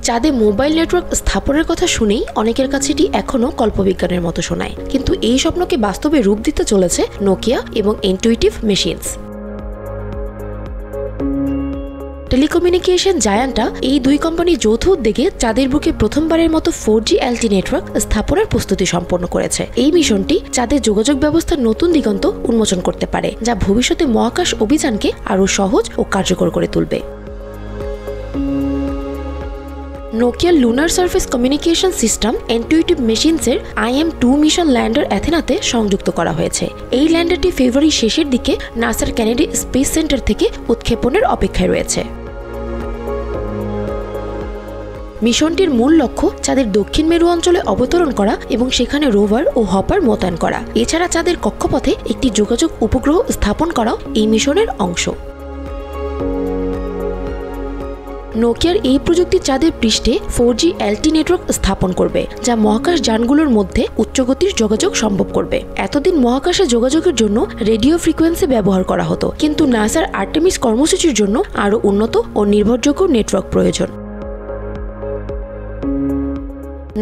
চাঁদে mobile network স্থাপনের কথা শুনেই অনেকের কাছে এটি এখনও কল্পবিজ্ঞানের মতো শোনায়, কিন্তু এই স্বপ্নকে বাস্তবে রূপ দিতে চলেছে নোকিয়া এবং ইনটুইটিভ মেশিনস। টেলিকমিউনিকেশন জায়ান্টরা এই দুই কোম্পানি যৌথ উদ্যোগে চাঁদের বুকে প্রথমবারের মতো 4G LTE নেটওয়ার্ক স্থাপনের প্রস্তুতি সম্পন্ন করেছে। এই মিশনটি চাঁদের যোগাযোগ ব্যবস্থার নতুন দিগন্ত উন্মোচন করতে পারে, যা ভবিষ্যতে মহাকাশ অভিযানকে আরও সহজ ও কার্যকর করে তুলবে। নোকিয়ার lunar surface communication system intuitive মেশিনসের IM-2 মিশন ল্যান্ডার অ্যাথেনাতে সংযুক্ত করা হয়েছে। এই ল্যান্ডারটি ফেব্রুয়ারি শেষের দিকে নাসার কেনেডি স্পেস সেন্টার থেকে উৎক্ষেপণের অপেক্ষায় রয়েছে। মিশনটির মূল লক্ষ্য চাঁদের দক্ষিণ মেরু অঞ্চলে অবতরণ করা এবং সেখানে রোভার ও হপার মোতায়েন করা। এছাড়া চাঁদের কক্ষপথে একটি যোগাযোগ উপগ্রহ স্থাপন করাও এই মিশনের অংশ। নোকিয়ার এই প্রযুক্তি চাঁদের পৃষ্ঠে 4G LTE নেটওয়ার্ক স্থাপন করবে, যা মহাকাশ যানগুলোর মধ্যে উচ্চগতির যোগাযোগ সম্ভব করবে। এতদিন মহাকাশে যোগাযোগের জন্য রেডিও ফ্রিকোয়েন্সি ব্যবহার করা হতো, কিন্তু নাসার আর্টেমিস কর্মসূচির জন্য আরও উন্নত ও নির্ভরযোগ্য নেটওয়ার্ক প্রয়োজন।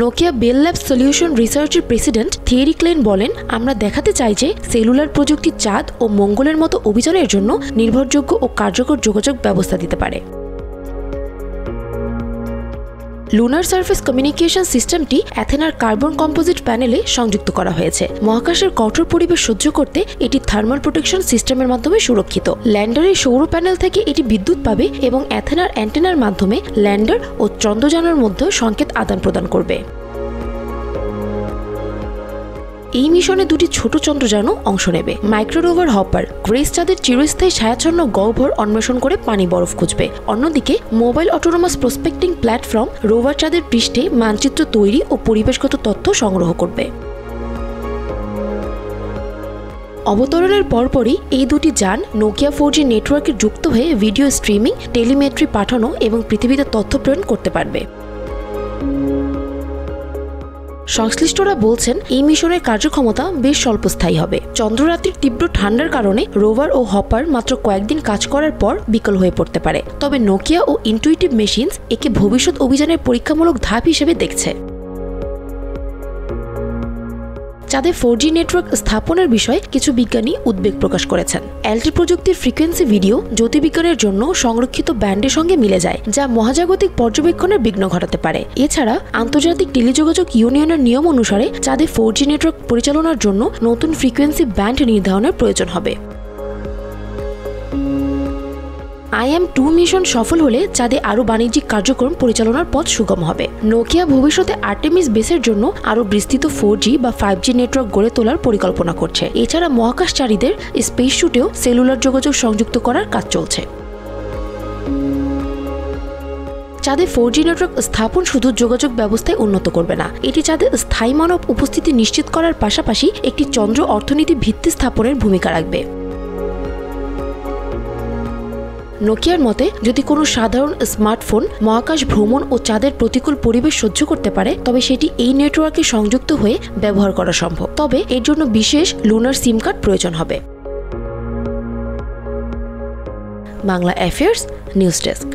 নোকিয়া বেল ল্যাবস সলিউশন রিসার্চের প্রেসিডেন্ট থিয়েরি ক্লেন বলেন, আমরা দেখাতে চাই যে সেলুলার প্রযুক্তি চাঁদ ও মঙ্গলের মতো অভিযানের জন্য নির্ভরযোগ্য ও কার্যকর যোগাযোগ ব্যবস্থা দিতে পারে। লুনার সার্ফেস কমিউনিকেশন সিস্টেমটি অ্যাথেনার কার্বন কম্পোজিট প্যানেলে সংযুক্ত করা হয়েছে। মহাকাশের কঠোর পরিবেশ সহ্য করতে এটি থার্মাল প্রোটেকশন সিস্টেমের মাধ্যমে সুরক্ষিত। ল্যান্ডারের সৌর প্যানেল থেকে এটি বিদ্যুৎ পাবে এবং অ্যাথেনার অ্যান্টেনার মাধ্যমে ল্যান্ডার ও চন্দ্রযানের মধ্যে সংকেত আদান প্রদান করবে। এই মিশনে দুটি ছোট চন্দ্রযানও অংশ নেবে। মাইক্রোরোভার হপার গ্রেস চাঁদের চিরস্থায়ী ছায়াচ্ছন্ন গহ্বর অন্বেষণ করে পানি বরফ খুঁজবে। অন্যদিকে mobile autonomous prospecting platform rover চাঁদের পৃষ্ঠে মানচিত্র তৈরি ও পরিবেশগত তথ্য সংগ্রহ করবে। অবতরণের পরপরই এই দুটি যান নোকিয়া 4G নেটওয়ার্কে যুক্ত হয়ে ভিডিও স্ট্রিমিং, টেলিমেট্রি পাঠানো এবং পৃথিবীতে তথ্য প্রেরণ করতে পারবে। সংশ্লিষ্টরা বলছেন, এই মিশনের কার্যক্ষমতা বেশ স্বল্পস্থায়ী হবে। চন্দ্ররাত্রির তীব্র ঠান্ডার কারণে রোভার ও হপার মাত্র কয়েকদিন কাজ করার পর বিকল হয়ে পড়তে পারে। তবে নোকিয়া ও ইনটুইটিভ মেশিনস একে ভবিষ্যৎ অভিযানের পরীক্ষামূলক ধাপ হিসেবে দেখছে। চাঁদে 4G নেটওয়ার্ক স্থাপনের বিষয়ে কিছু বিজ্ঞানী উদ্বেগ প্রকাশ করেছেন। LTE প্রযুক্তির ফ্রিকোয়েন্সি ভিডিও জ্যোতির্বিজ্ঞানের জন্য সংরক্ষিত ব্যান্ডের সঙ্গে মিলে যায়, যা মহাজাগতিক পর্যবেক্ষণের বিঘ্ন ঘটাতে পারে। এছাড়া আন্তর্জাতিক টেলিযোগাযোগ ইউনিয়নের নিয়ম অনুসারে চাঁদে 4G নেটওয়ার্ক পরিচালনার জন্য নতুন ফ্রিকোয়েন্সি ব্যান্ড নির্ধারণের প্রয়োজন হবে। IM-2 মিশন সফল হলে চাঁদে আরও বাণিজ্যিক কার্যক্রম পরিচালনার পথ সুগম হবে। নোকিয়া ভবিষ্যতে আর্টেমিস বেসের জন্য আরও বিস্তৃত 4G বা 5G নেটওয়ার্ক গড়ে তোলার পরিকল্পনা করছে। এছাড়া মহাকাশচারীদের স্পেস শুটেও সেলুলার যোগাযোগ সংযুক্ত করার কাজ চলছে। চাঁদে 4G নেটওয়ার্ক স্থাপন শুধু যোগাযোগ ব্যবস্থায় উন্নত করবে না, এটি চাঁদে স্থায়ী মানব উপস্থিতি নিশ্চিত করার পাশাপাশি একটি চন্দ্র অর্থনীতি ভিত্তি স্থাপনের ভূমিকা রাখবে। নোকিয়ার মতে, যদি কোনো সাধারণ স্মার্টফোন মহাকাশ ভ্রমণ ও চাঁদের প্রতিকূল পরিবেশ সহ্য করতে পারে, তবে সেটি এই নেটওয়ার্কে সংযুক্ত হয়ে ব্যবহার করা সম্ভব। তবে এর জন্য বিশেষ লুনার সিম কার্ড প্রয়োজন হবে। Bangla affairs news desk.